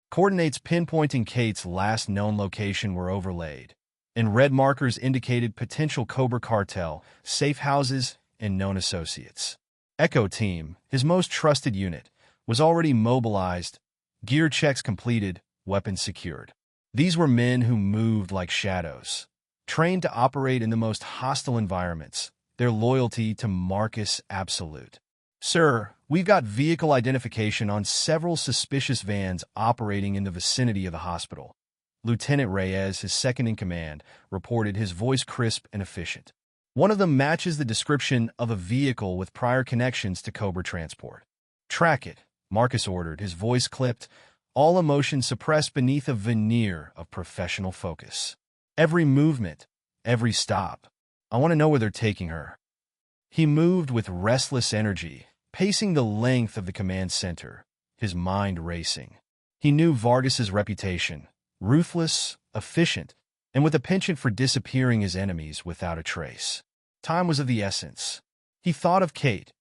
Coordinates pinpointing Kate's last known location were overlaid, and red markers indicated potential Cobra cartel, safe houses, and known associates. Echo Team, his most trusted unit, was already mobilized, gear checks completed, weapons secured. These were men who moved like shadows, trained to operate in the most hostile environments, their loyalty to Marcus absolute. "Sir, we've got vehicle identification on several suspicious vans operating in the vicinity of the hospital." Lieutenant Reyes, his second-in-command, reported, his voice crisp and efficient. "One of them matches the description of a vehicle with prior connections to Cobra transport." "Track it," Marcus ordered, his voice clipped, all emotion suppressed beneath a veneer of professional focus. "Every movement, every stop. I want to know where they're taking her." He moved with restless energy, pacing the length of the command center, his mind racing. He knew Vargas's reputation, ruthless, efficient, and with a penchant for disappearing his enemies without a trace. Time was of the essence. He thought of Kate,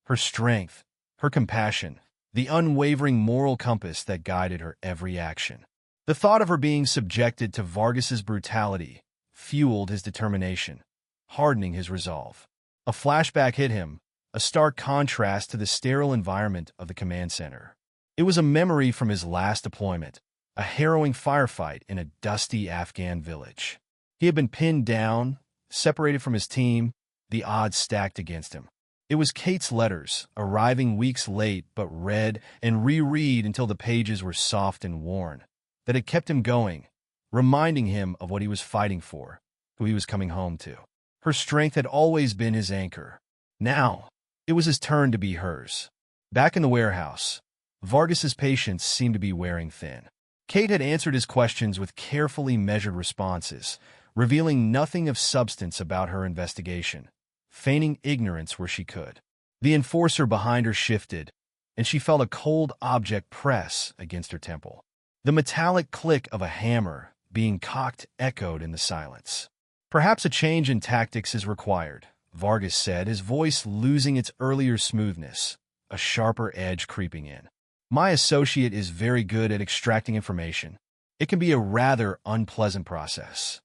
her strength, her compassion, the unwavering moral compass that guided her every action. The thought of her being subjected to Vargas's brutality fueled his determination, hardening his resolve. A flashback hit him, a stark contrast to the sterile environment of the command center. It was a memory from his last deployment, a harrowing firefight in a dusty Afghan village. He had been pinned down, separated from his team, the odds stacked against him. It was Kate's letters, arriving weeks late but read and reread until the pages were soft and worn, that had kept him going, reminding him of what he was fighting for, who he was coming home to. Her strength had always been his anchor. Now, it was his turn to be hers. Back in the warehouse, Vargas's patience seemed to be wearing thin. Kate had answered his questions with carefully measured responses, revealing nothing of substance about her investigation, feigning ignorance where she could. The enforcer behind her shifted, and she felt a cold object press against her temple. The metallic click of a hammer being cocked echoed in the silence. "Perhaps a change in tactics is required," Vargas said, his voice losing its earlier smoothness, a sharper edge creeping in. "My associate is very good at extracting information. It can be a rather unpleasant process."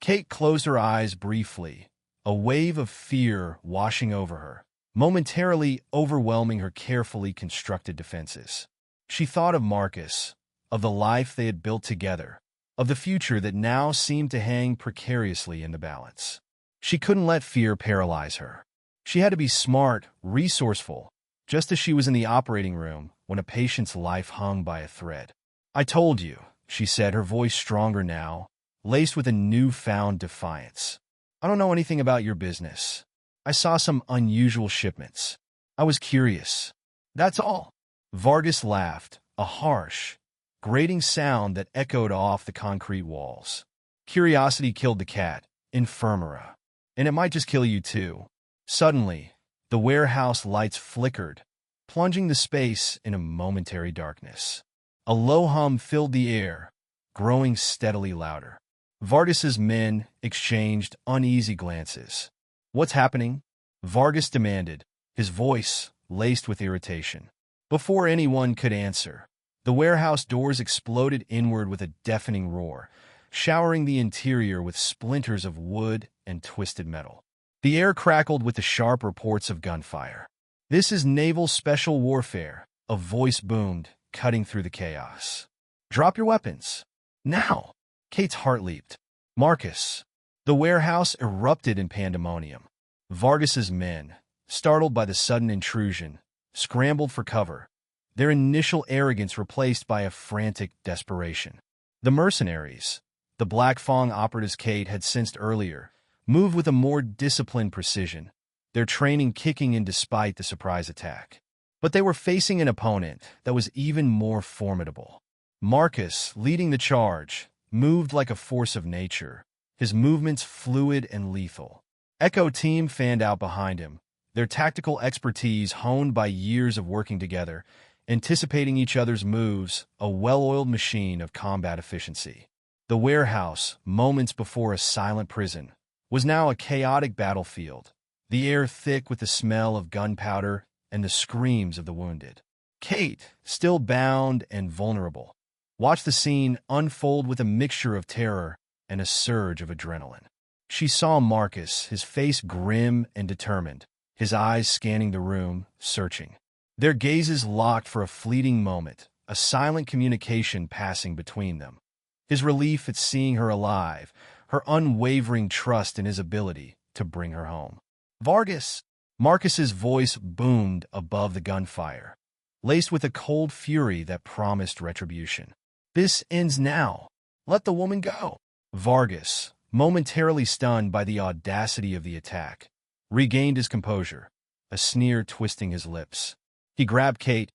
Kate closed her eyes briefly, a wave of fear washing over her, momentarily overwhelming her carefully constructed defenses. She thought of Marcus, of the life they had built together, of the future that now seemed to hang precariously in the balance. She couldn't let fear paralyze her. She had to be smart, resourceful, just as she was in the operating room when a patient's life hung by a thread. "I told you," she said, her voice stronger now, laced with a newfound defiance. "I don't know anything about your business. I saw some unusual shipments. I was curious. That's all." Vargas laughed, a harsh, grating sound that echoed off the concrete walls. "Curiosity killed the cat, infirmera. And it might just kill you too." Suddenly, the warehouse lights flickered, plunging the space in a momentary darkness. A low hum filled the air, growing steadily louder. Vargas's men exchanged uneasy glances. "What's happening?" Vargas demanded, his voice laced with irritation. Before anyone could answer, the warehouse doors exploded inward with a deafening roar, showering the interior with splinters of wood and twisted metal. The air crackled with the sharp reports of gunfire. "This is naval special warfare," a voice boomed, cutting through the chaos. "Drop your weapons. Now!" Kate's heart leaped. "Marcus!" The warehouse erupted in pandemonium. Vargas's men, startled by the sudden intrusion, scrambled for cover, their initial arrogance replaced by a frantic desperation. The mercenaries, the Black Fong operatives Kate had sensed earlier, moved with a more disciplined precision, their training kicking in despite the surprise attack. But they were facing an opponent that was even more formidable. Marcus, leading the charge, moved like a force of nature, his movements fluid and lethal. Echo Team fanned out behind him, their tactical expertise honed by years of working together, anticipating each other's moves, a well-oiled machine of combat efficiency. The warehouse, moments before a silent prison, was now a chaotic battlefield, the air thick with the smell of gunpowder and the screams of the wounded. Kate, still bound and vulnerable, Watch the scene unfold with a mixture of terror and a surge of adrenaline. She saw Marcus, his face grim and determined, his eyes scanning the room, searching. Their gazes locked for a fleeting moment, a silent communication passing between them. His relief at seeing her alive, her unwavering trust in his ability to bring her home. Vargas! Marcus's voice boomed above the gunfire, laced with a cold fury that promised retribution. This ends now. Let the woman go. Vargas, momentarily stunned by the audacity of the attack, regained his composure, a sneer twisting his lips. He grabbed Kate,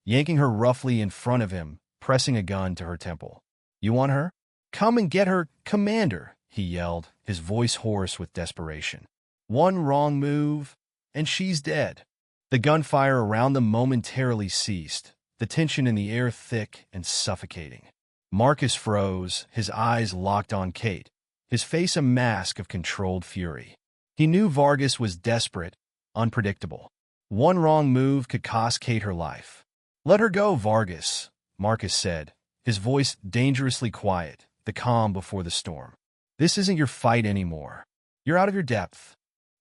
yanking her roughly in front of him, pressing a gun to her temple. You want her? Come and get her, Commander, he yelled, his voice hoarse with desperation. One wrong move, and she's dead. The gunfire around them momentarily ceased, the tension in the air thick and suffocating. Marcus froze, his eyes locked on Kate, his face a mask of controlled fury. He knew Vargas was desperate, unpredictable. One wrong move could cost Kate her life. Let her go, Vargas, Marcus said, his voice dangerously quiet, the calm before the storm. This isn't your fight anymore. You're out of your depth.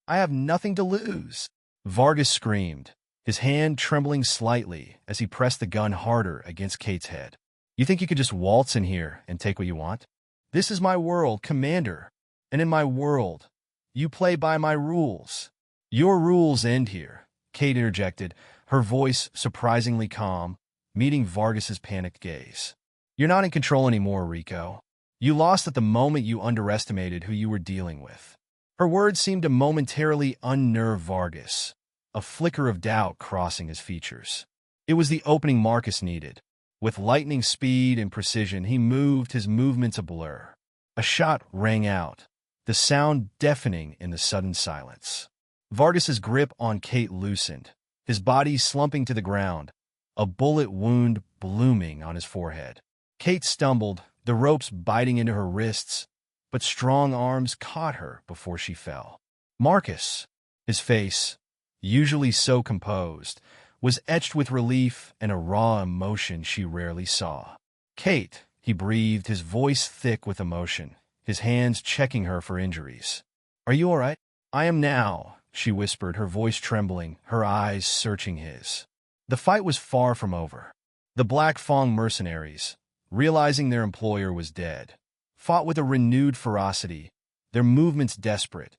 I have nothing to lose. Vargas screamed, his hand trembling slightly as he pressed the gun harder against Kate's head. You think you could just waltz in here and take what you want? This is my world, Commander, and in my world, you play by my rules. Your rules end here, Kate interjected, her voice surprisingly calm, meeting Vargas's panicked gaze. You're not in control anymore, Rico. You lost at the moment you underestimated who you were dealing with. Her words seemed to momentarily unnerve Vargas, a flicker of doubt crossing his features. It was the opening Marcus needed. With lightning speed and precision, he moved, his movements a blur. A shot rang out, the sound deafening in the sudden silence. Vargas's grip on Kate loosened, his body slumping to the ground, a bullet wound blooming on his forehead. Kate stumbled, the ropes biting into her wrists, but strong arms caught her before she fell. Marcus, his face, usually so composed, was etched with relief and a raw emotion she rarely saw. Kate, he breathed, his voice thick with emotion, his hands checking her for injuries. Are you all right? I am now, she whispered, her voice trembling, her eyes searching his. The fight was far from over. The Black Fang mercenaries, realizing their employer was dead, fought with a renewed ferocity, their movements desperate,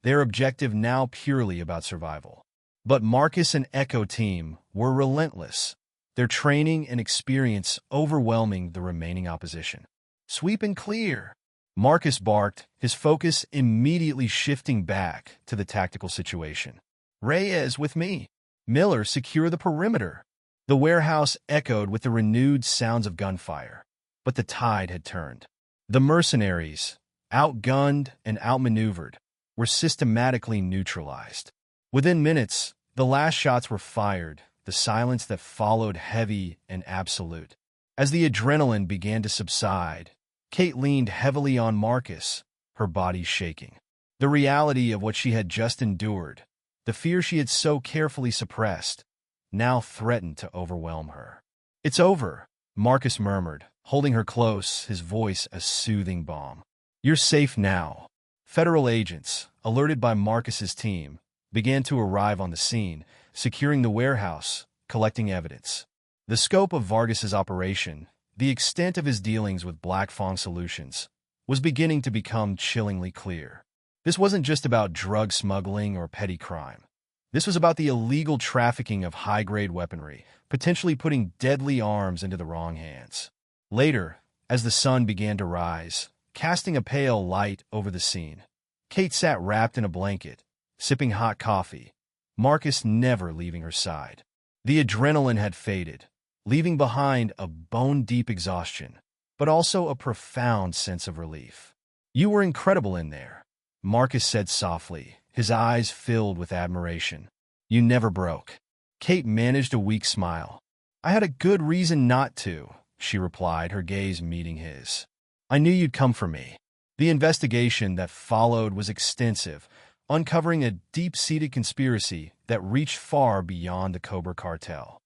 their objective now purely about survival. But Marcus and Echo Team were relentless, their training and experience overwhelming the remaining opposition. Sweep and clear, Marcus barked, his focus immediately shifting back to the tactical situation. Reyes with me. Miller, secure the perimeter. The warehouse echoed with the renewed sounds of gunfire, but the tide had turned. The mercenaries, outgunned and outmaneuvered, were systematically neutralized. Within minutes, the last shots were fired, the silence that followed heavy and absolute. As the adrenaline began to subside, Kate leaned heavily on Marcus, her body shaking. The reality of what she had just endured, the fear she had so carefully suppressed, now threatened to overwhelm her. It's over, Marcus murmured, holding her close, his voice a soothing balm. You're safe now. Federal agents, alerted by Marcus's team, began to arrive on the scene, securing the warehouse, collecting evidence. The scope of Vargas's operation, the extent of his dealings with Black Fang Solutions, was beginning to become chillingly clear. This wasn't just about drug smuggling or petty crime. This was about the illegal trafficking of high-grade weaponry, potentially putting deadly arms into the wrong hands. Later, as the sun began to rise, casting a pale light over the scene, Kate sat wrapped in a blanket, sipping hot coffee, Marcus never leaving her side. The adrenaline had faded, leaving behind a bone-deep exhaustion, but also a profound sense of relief. You were incredible in there, Marcus said softly, his eyes filled with admiration. You never broke. Kate managed a weak smile. I had a good reason not to, she replied, her gaze meeting his. I knew you'd come for me. The investigation that followed was extensive, uncovering a deep-seated conspiracy that reached far beyond the Cobra cartel.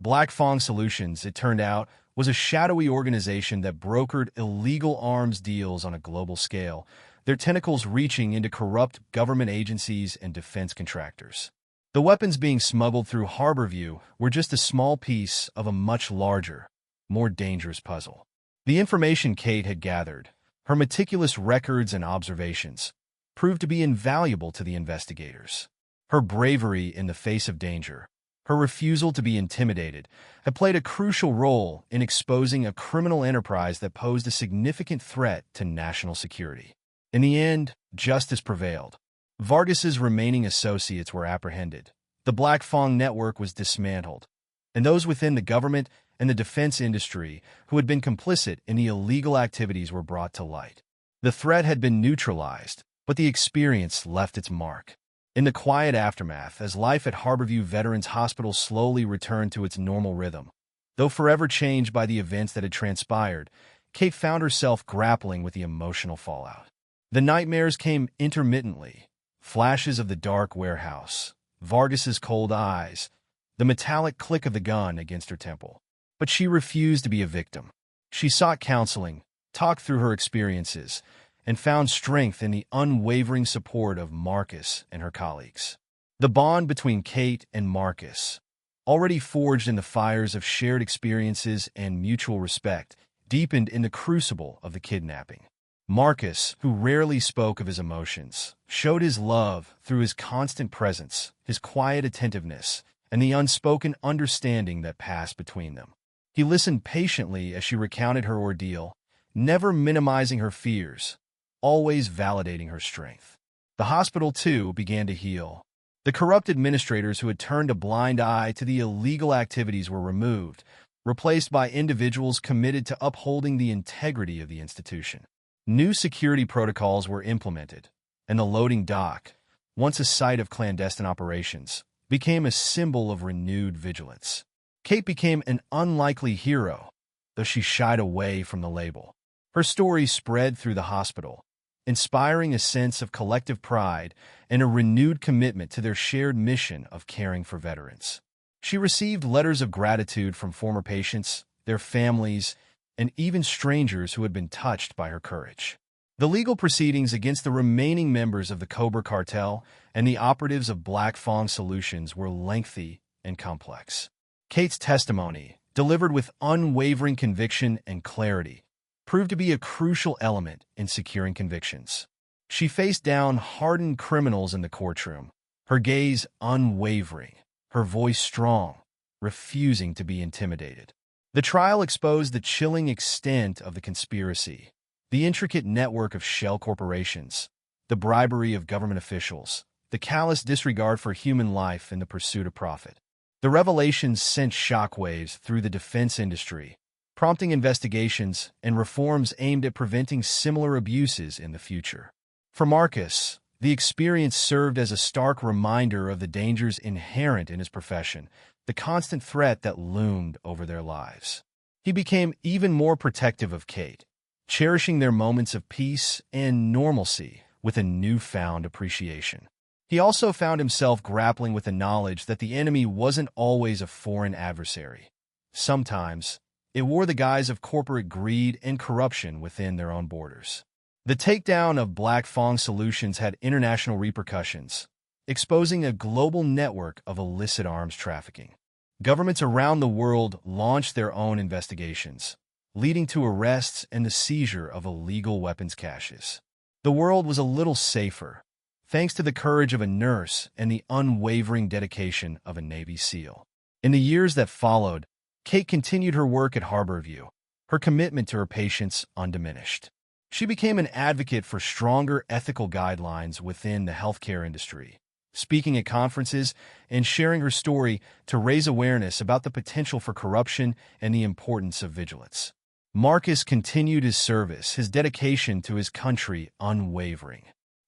Black Fang Solutions, it turned out, was a shadowy organization that brokered illegal arms deals on a global scale, their tentacles reaching into corrupt government agencies and defense contractors. The weapons being smuggled through Harborview were just a small piece of a much larger, more dangerous puzzle. The information Kate had gathered, her meticulous records and observations, proved to be invaluable to the investigators. Her bravery in the face of danger, her refusal to be intimidated, had played a crucial role in exposing a criminal enterprise that posed a significant threat to national security. In the end, justice prevailed. Vargas's remaining associates were apprehended. The Black Fang network was dismantled, and those within the government and the defense industry who had been complicit in the illegal activities were brought to light. The threat had been neutralized, but the experience left its mark. In the quiet aftermath, as life at Harborview Veterans Hospital slowly returned to its normal rhythm, though forever changed by the events that had transpired, Kate found herself grappling with the emotional fallout. The nightmares came intermittently, flashes of the dark warehouse, Vargas's cold eyes, the metallic click of the gun against her temple. But she refused to be a victim. She sought counseling, talked through her experiences, and found strength in the unwavering support of Marcus and her colleagues. The bond between Kate and Marcus, already forged in the fires of shared experiences and mutual respect, deepened in the crucible of the kidnapping. Marcus, who rarely spoke of his emotions, showed his love through his constant presence, his quiet attentiveness, and the unspoken understanding that passed between them. He listened patiently as she recounted her ordeal, never minimizing her fears, always validating her strength. The hospital, too, began to heal. The corrupt administrators who had turned a blind eye to the illegal activities were removed, replaced by individuals committed to upholding the integrity of the institution. New security protocols were implemented, and the loading dock, once a site of clandestine operations, became a symbol of renewed vigilance. Kate became an unlikely hero, though she shied away from the label. Her story spread through the hospital, inspiring a sense of collective pride and a renewed commitment to their shared mission of caring for veterans. She received letters of gratitude from former patients, their families, and even strangers who had been touched by her courage. The legal proceedings against the remaining members of the Cobra cartel and the operatives of Black Fang Solutions were lengthy and complex. Kate's testimony, delivered with unwavering conviction and clarity, proved to be a crucial element in securing convictions. She faced down hardened criminals in the courtroom, her gaze unwavering, her voice strong, refusing to be intimidated. The trial exposed the chilling extent of the conspiracy, the intricate network of shell corporations, the bribery of government officials, the callous disregard for human life in the pursuit of profit. The revelations sent shockwaves through the defense industry, prompting investigations and reforms aimed at preventing similar abuses in the future. For Marcus, the experience served as a stark reminder of the dangers inherent in his profession, the constant threat that loomed over their lives. He became even more protective of Kate, cherishing their moments of peace and normalcy with a newfound appreciation. He also found himself grappling with the knowledge that the enemy wasn't always a foreign adversary. Sometimes, it wore the guise of corporate greed and corruption within their own borders. The takedown of Black Fang Solutions had international repercussions, exposing a global network of illicit arms trafficking. Governments around the world launched their own investigations, leading to arrests and the seizure of illegal weapons caches. The world was a little safer, thanks to the courage of a nurse and the unwavering dedication of a Navy SEAL. In the years that followed, Kate continued her work at Harborview, her commitment to her patients undiminished. She became an advocate for stronger ethical guidelines within the healthcare industry, speaking at conferences and sharing her story to raise awareness about the potential for corruption and the importance of vigilance. Marcus continued his service, his dedication to his country unwavering.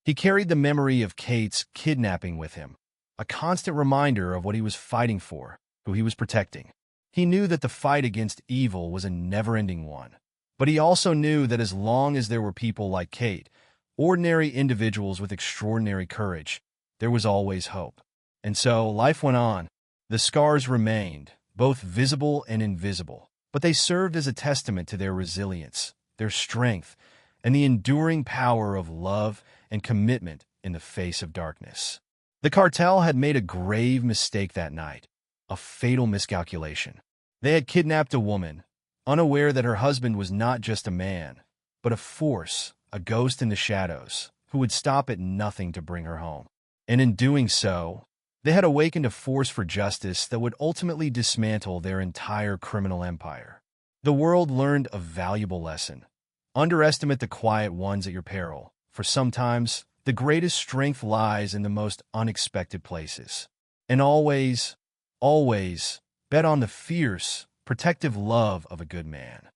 He carried the memory of Kate's kidnapping with him, a constant reminder of what he was fighting for, who he was protecting. He knew that the fight against evil was a never-ending one, but he also knew that as long as there were people like Kate, ordinary individuals with extraordinary courage, there was always hope. And so life went on. The scars remained, both visible and invisible, but they served as a testament to their resilience, their strength, and the enduring power of love and commitment in the face of darkness. The cartel had made a grave mistake that night, a fatal miscalculation. They had kidnapped a woman, unaware that her husband was not just a man, but a force, a ghost in the shadows, who would stop at nothing to bring her home. And in doing so, they had awakened a force for justice that would ultimately dismantle their entire criminal empire. The world learned a valuable lesson. Underestimate the quiet ones at your peril, for sometimes the greatest strength lies in the most unexpected places. And always, always bet on the fierce, protective love of a good man.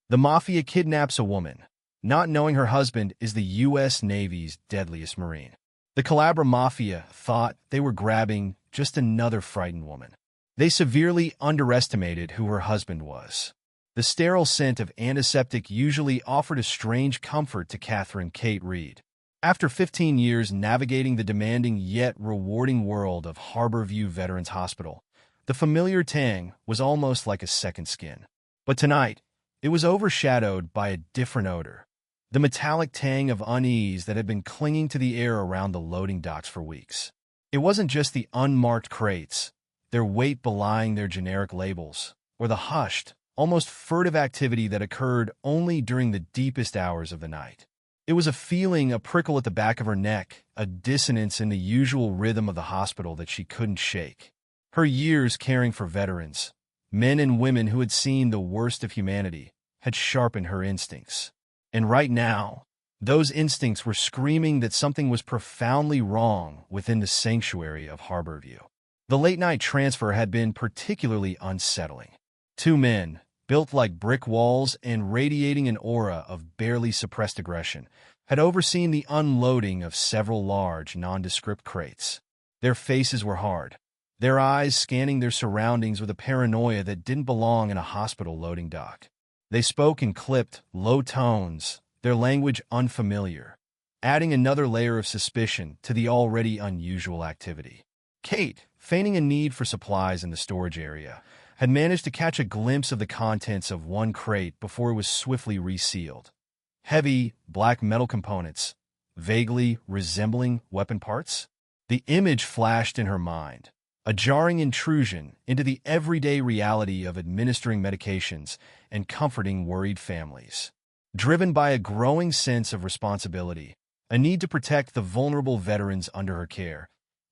The Mafia kidnaps a woman, not knowing her husband is the U.S. Navy's deadliest Marine. The Calabria Mafia thought they were grabbing just another frightened woman. They severely underestimated who her husband was. The sterile scent of antiseptic usually offered a strange comfort to Catherine Kate Reed. After 15 years navigating the demanding yet rewarding world of Harborview Veterans Hospital, the familiar tang was almost like a second skin. But tonight, it was overshadowed by a different odor. The metallic tang of unease that had been clinging to the air around the loading docks for weeks. It wasn't just the unmarked crates, their weight belying their generic labels, or the hushed, almost furtive activity that occurred only during the deepest hours of the night. It was a feeling, a prickle at the back of her neck, a dissonance in the usual rhythm of the hospital that she couldn't shake. Her years caring for veterans, men and women who had seen the worst of humanity, had sharpened her instincts. And right now, those instincts were screaming that something was profoundly wrong within the sanctuary of Harborview. The late-night transfer had been particularly unsettling. Two men, built like brick walls and radiating an aura of barely suppressed aggression, had overseen the unloading of several large, nondescript crates. Their faces were hard, their eyes scanning their surroundings with a paranoia that didn't belong in a hospital loading dock. They spoke in clipped, low tones, their language unfamiliar, adding another layer of suspicion to the already unusual activity. Kate, feigning a need for supplies in the storage area, had managed to catch a glimpse of the contents of one crate before it was swiftly resealed. Heavy, black metal components, vaguely resembling weapon parts. The image flashed in her mind, a jarring intrusion into the everyday reality of administering medications and comforting worried families. Driven by a growing sense of responsibility, a need to protect the vulnerable veterans under her care,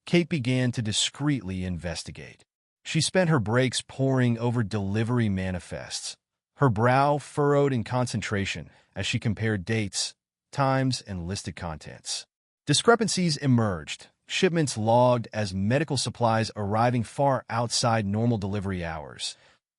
Kate began to discreetly investigate. She spent her breaks poring over delivery manifests, her brow furrowed in concentration as she compared dates, times, and listed contents. Discrepancies emerged, shipments logged as medical supplies arriving far outside normal delivery hours,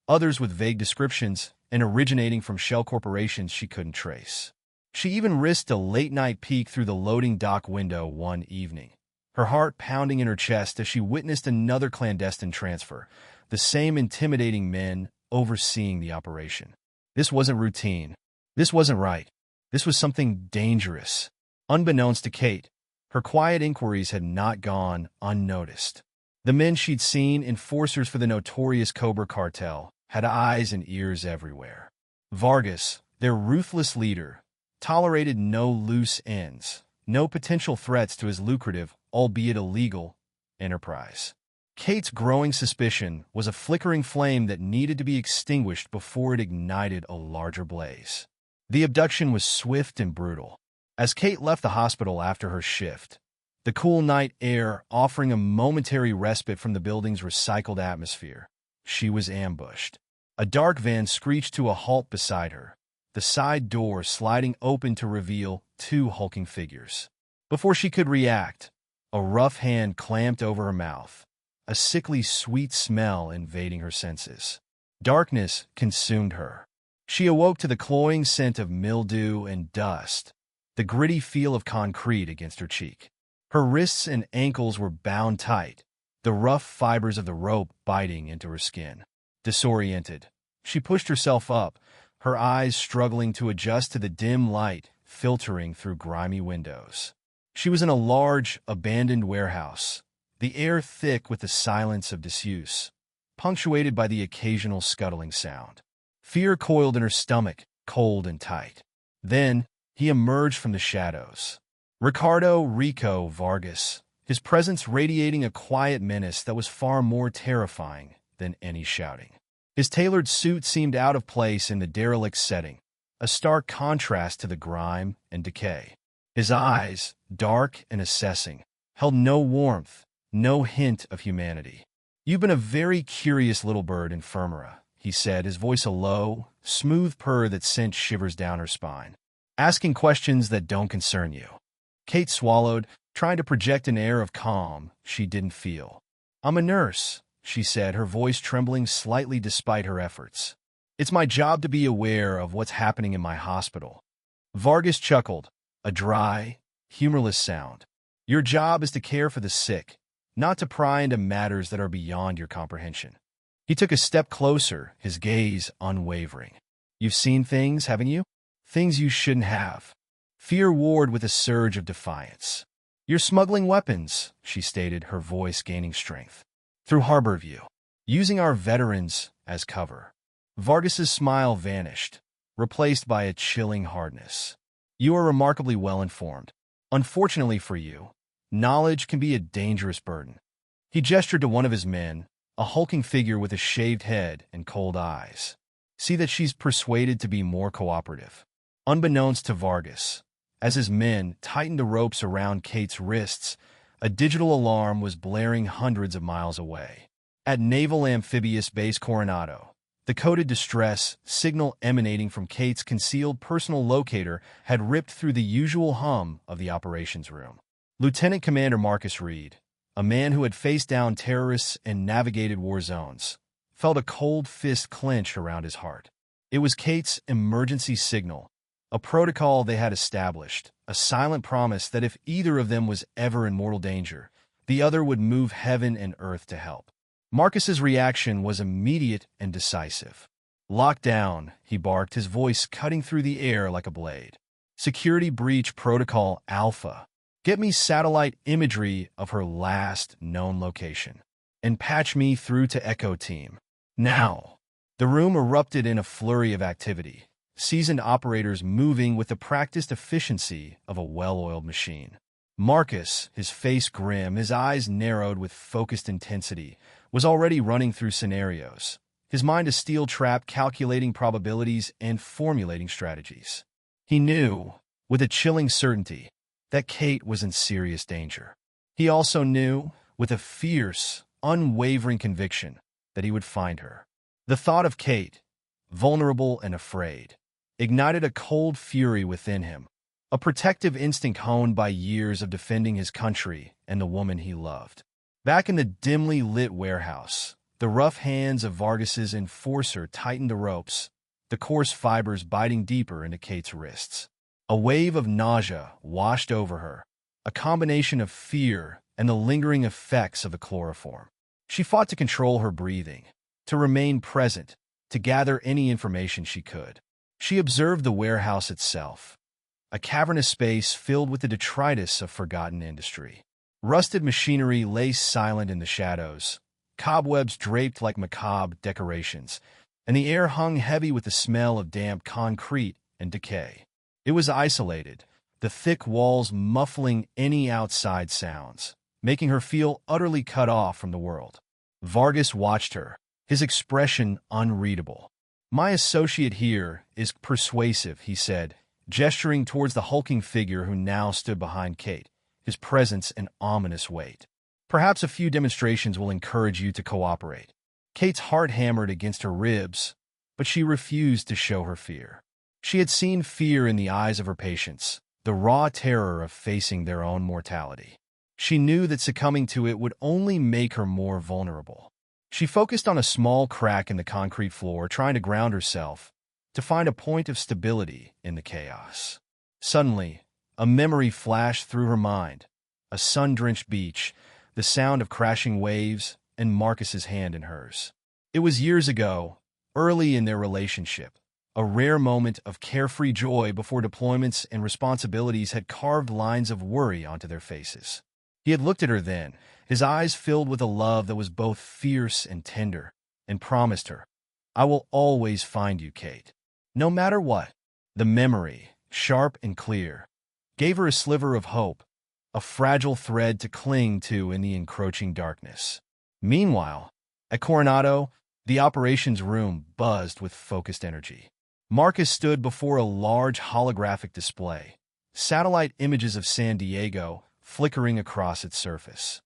others with vague descriptions and originating from shell corporations she couldn't trace. She even risked a late-night peek through the loading dock window one evening, her heart pounding in her chest as she witnessed another clandestine transfer, the same intimidating men overseeing the operation. This wasn't routine. This wasn't right. This was something dangerous. Unbeknownst to Kate, her quiet inquiries had not gone unnoticed. The men she'd seen, enforcers for the notorious Cobra cartel, had eyes and ears everywhere. Vargas, their ruthless leader, tolerated no loose ends, no potential threats to his lucrative, albeit illegal, enterprise. Kate's growing suspicion was a flickering flame that needed to be extinguished before it ignited a larger blaze. The abduction was swift and brutal. As Kate left the hospital after her shift, the cool night air offering a momentary respite from the building's recycled atmosphere, she was ambushed. A dark van screeched to a halt beside her, the side door sliding open to reveal two hulking figures. Before she could react, a rough hand clamped over her mouth, a sickly sweet smell invading her senses. Darkness consumed her. She awoke to the cloying scent of mildew and dust, the gritty feel of concrete against her cheek. Her wrists and ankles were bound tight, the rough fibers of the rope biting into her skin. Disoriented, she pushed herself up, her eyes struggling to adjust to the dim light filtering through grimy windows. She was in a large, abandoned warehouse, the air thick with the silence of disuse, punctuated by the occasional scuttling sound. Fear coiled in her stomach, cold and tight. Then, he emerged from the shadows. Rico Vargas, his presence radiating a quiet menace that was far more terrifying than any shouting. His tailored suit seemed out of place in the derelict setting, a stark contrast to the grime and decay. His eyes, dark and assessing, held no warmth, no hint of humanity. "You've been a very curious little bird, Infirmera," he said, his voice a low, smooth purr that sent shivers down her spine. "Asking questions that don't concern you." Kate swallowed, trying to project an air of calm she didn't feel. "I'm a nurse," she said, her voice trembling slightly despite her efforts. "It's my job to be aware of what's happening in my hospital." Vargas chuckled, a dry, humorless sound. "Your job is to care for the sick, not to pry into matters that are beyond your comprehension." He took a step closer, his gaze unwavering. "You've seen things, haven't you? Things you shouldn't have." Fear warred with a surge of defiance. "You're smuggling weapons," she stated, her voice gaining strength. "Through Harborview, using our veterans as cover." Vargas's smile vanished, replaced by a chilling hardness. "You are remarkably well-informed. Unfortunately for you, knowledge can be a dangerous burden." He gestured to one of his men, a hulking figure with a shaved head and cold eyes. "See that she's persuaded to be more cooperative." Unbeknownst to Vargas, as his men tightened the ropes around Kate's wrists, a digital alarm was blaring hundreds of miles away. At Naval Amphibious Base Coronado, the coded distress signal emanating from Kate's concealed personal locator had ripped through the usual hum of the operations room. Lieutenant Commander Marcus Reed, a man who had faced down terrorists and navigated war zones, felt a cold fist clench around his heart. It was Kate's emergency signal, a protocol they had established, a silent promise that if either of them was ever in mortal danger, the other would move heaven and earth to help. Marcus's reaction was immediate and decisive. "Lock down," he barked, his voice cutting through the air like a blade. "Security breach protocol Alpha. Get me satellite imagery of her last known location. And patch me through to Echo Team. Now." The room erupted in a flurry of activity, seasoned operators moving with the practiced efficiency of a well-oiled machine. Marcus, his face grim, his eyes narrowed with focused intensity, was already running through scenarios, his mind a steel trap calculating probabilities and formulating strategies. He knew, with a chilling certainty, that Kate was in serious danger. He also knew, with a fierce, unwavering conviction, that he would find her. The thought of Kate, vulnerable and afraid, ignited a cold fury within him, a protective instinct honed by years of defending his country and the woman he loved. Back in the dimly lit warehouse, the rough hands of Vargas's enforcer tightened the ropes, the coarse fibers biting deeper into Kate's wrists. A wave of nausea washed over her, a combination of fear and the lingering effects of the chloroform. She fought to control her breathing, to remain present, to gather any information she could. She observed the warehouse itself, a cavernous space filled with the detritus of forgotten industry. Rusted machinery lay silent in the shadows, cobwebs draped like macabre decorations, and the air hung heavy with the smell of damp concrete and decay. It was isolated, the thick walls muffling any outside sounds, making her feel utterly cut off from the world. Vargas watched her, his expression unreadable. "My associate here is persuasive," he said, gesturing towards the hulking figure who now stood behind Kate, his presence an ominous weight. "Perhaps a few demonstrations will encourage you to cooperate." Kate's heart hammered against her ribs, but she refused to show her fear. She had seen fear in the eyes of her patients, the raw terror of facing their own mortality. She knew that succumbing to it would only make her more vulnerable. She focused on a small crack in the concrete floor, trying to ground herself, to find a point of stability in the chaos. Suddenly, a memory flashed through her mind, a sun-drenched beach, the sound of crashing waves, and Marcus's hand in hers. It was years ago, early in their relationship, a rare moment of carefree joy before deployments and responsibilities had carved lines of worry onto their faces. He had looked at her then, his eyes filled with a love that was both fierce and tender, and promised her, I will always find you, Kate. No matter what. The memory, sharp and clear, gave her a sliver of hope, a fragile thread to cling to in the encroaching darkness. Meanwhile, at Coronado, the operations room buzzed with focused energy. Marcus stood before a large holographic display, satellite images of San Diego flickering across its surface.